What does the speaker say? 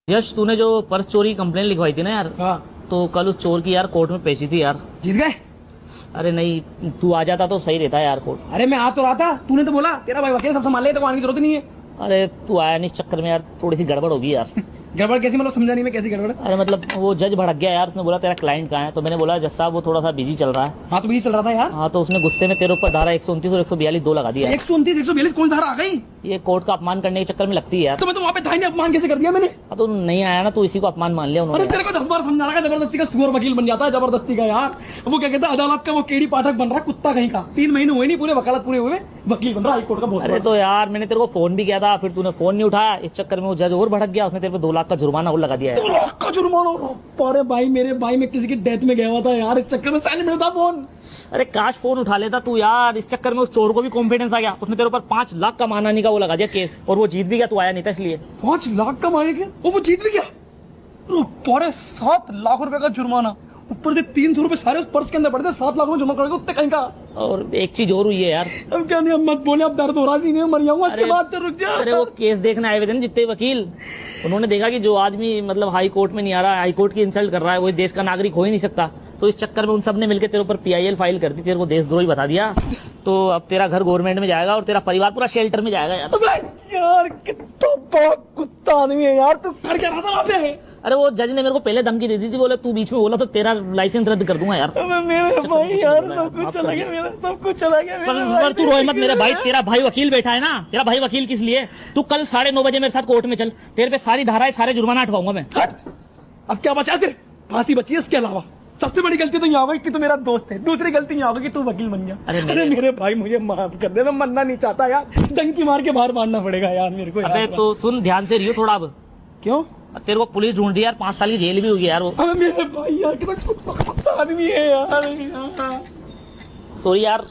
यश, तूने जो पर्स चोरी कंप्लेन लिखवाई थी ना यार, हाँ। तो कल उस चोर की यार कोर्ट में पेशी थी यार। जीत गए? अरे नहीं, तू आ जाता तो सही रहता यार कोर्ट। अरे मैं आ तो रहा था, तूने तो बोला तेरा भाई वकील सब संभाल ले, तो आने की जरूरत नहीं है। अरे तू आया नहीं, इस चक्कर में यार थोड़ी सी गड़बड़ होगी यार। गड़बड़ कैसी, मतलब समझा नहीं मैं, कैसी गड़बड़? अरे मतलब वो जज भड़क गया यार, उसने बोला तेरा क्लाइंट कहाँ है, तो मैंने बोला जज साहब वो थोड़ा सा बिजी चल रहा है। हाँ तो भी चल रहा था यार। हाँ, तो उसने गुस्से में तेरे ऊपर धारा 129 और 142 दो लगा दिया। 129 142 कौन धारा आ गई? ये कोर्ट का अपमान करने के चक्कर में लगती है यार। तो मैं तो वहाँ पे था ही नहीं, अपमान कैसे कर दिया मैंने? हाँ, तो नहीं आया ना, तो इसी को अपमान मान लिया अरे उन्होंने। तेरे को 10 बार समझाना का, जबरदस्ती का सुअर वकील बन जाता है, जबरदस्ती का यार। वो क्या कहता है, अदालत का वो केड़ी पाठक बन रहा है, कुत्ता कहीं का। 3 महीने हुए नहीं पूरे, वकालत पूरे हुए, वकील बन रहा है हाईकोर्ट का। बहुत अरे तो यार मैंने तेरे को फोन भी किया था, फिर तूने फोन नहीं उठाया, इस चक्कर में वो जज और भड़क गया, उसने तेरे पे 2 लाख का जुर्माना और लगा दिया है। 2 लाख का जुर्माना? अरे भाई मेरे भाई, मैं किसी की डेथ में गया हुआ था यार, इस चक्कर में साइलेंट में था फोन। अरे काश फोन उठा लेता तू यार, इस चक्कर में उस चोर को भी कॉन्फिडेंस आ गया, उसने तेरे ऊपर 5 लाख का मानहानि का वो लगा दिया केस, और वो जीत भी गया, तू आया नहीं था इसलिए। 5 लाख का मांगे क्या? वो जीत भी गया? पौड़े 7 लाख रुपए का जुर्माना, ऊपर से 300 रुपए सारे उस पर्स के अंदर पड़ते, 7 लाख में जमा करेगा उत्ते कहीं का। और एक चीज और हुई है यार। अब क्या नहीं, अब मत बोले, अब दर्द हो रहा है, मर जाऊंगा इसके बाद, तो रुक जा। अरे वो केस देखने आए हुए थे ना जितने वकील, उन्होंने देखा कि जो आदमी मतलब हाई कोर्ट में नहीं आ रहा है, हाई कोर्ट की इंसल्ट कर रहा है, वो देश का नागरिक हो ही नहीं सकता, तो इस चक्कर में उन सब ने मिलकर तेरे ऊपर PIL फाइल कर दी, तेरे को देशद्रोही बता दिया। तो अब तेरा घर गवर्नमेंट में जाएगा और तेरा परिवार पूरा शेल्टर में जाएगा यार। यार कितना बड़ा कुत्ता आदमी है यार, तू कर क्या रहा था वहाँ पे? अरे वो जज ने मेरे को पहले धमकी दे दी थी, बोले तू बीच में बोला तो तेरा लाइसेंस रद्द कर दूंगा यार। अबे मेरे भाई यार, सब कुछ चला गया मेरा, सब कुछ चला गया मेरा। पर तू रोए मत मेरे भाई, तेरा भाई वकील बैठा है ना, तेरा भाई वकील किस लिए? तू कल 9:30 बजे मेरे साथ कोर्ट में चल, तेरे पे सारी धाराएं सारे जुर्माना हटवाऊंगा मैं। अब क्या बचा सिर्फ फांसी बची है, इसके अलावा सबसे बड़ी गलती तो यहाँ होगी कि तू मेरा दोस्त है, दूसरी गलती यहाँ होगी कि तू वकील बन गया। अरे मेरे भाई मुझे माफ कर दे, मैं मरना नहीं चाहता यार, डंकी मार के बाहर मारना पड़ेगा यार मेरे को। अबे तो सुन, ध्यान से रहियो थोड़ा अब। क्यों? तेरे को पुलिस ढूंढ रही है यार, 5 साल की जेल भी होगी यार वो। अबे मेरे भाई यार, कितना कुत्ता आदमी है यार। सॉरी यार।